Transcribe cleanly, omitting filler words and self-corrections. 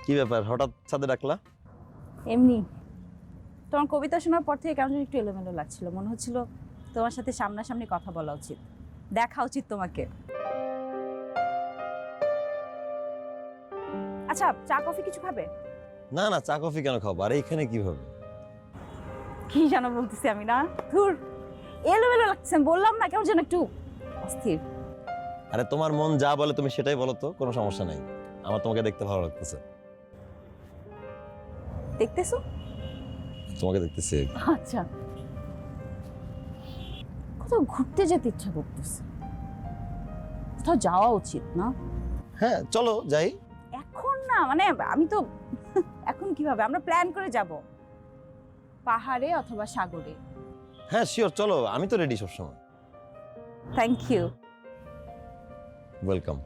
কি ব্যাপার, হঠাৎ ছাদে ডাকলা? এমনি তোমার কবিতা শোনার পর থেকে কেমন যেন একটু এলোমেলো লাগছিল, মনে হচ্ছিল তোমার সাথে সামনাসামনি কথা বলা উচিত, দেখা উচিত তোমাকে। আচ্ছা, চা কফি কিছু খাবে? না না, চা কফি কেন খাবো? আরে এখানে কিভাবে? কি যেন বলতেছি আমি, না ধুর, এলোমেলো লাগছে, আমি বললাম না কেমন যেন একটু অস্থির। আরে তোমার মন যা বলে তুমি সেটাই বলো তো, কোনো সমস্যা নাই। আমার তোমাকে দেখতে ভালো লাগতেছে। দেখতেছো? তোমাকে দেখতেছি। আচ্ছা, কোথাও ঘুরতে যেতে ইচ্ছা করতেছে, কোথাও যাওয়া উচিত না? হ্যাঁ চলো যাই। এখন না, মানে আমি তো এখন কিভাবে, আমরা প্ল্যান করে যাব পাহাড়ে অথবা সাগরে। হ্যাঁ শিওর, চলো, আমি তো রেডি সবসময়। Thank you. ওয়েলকাম।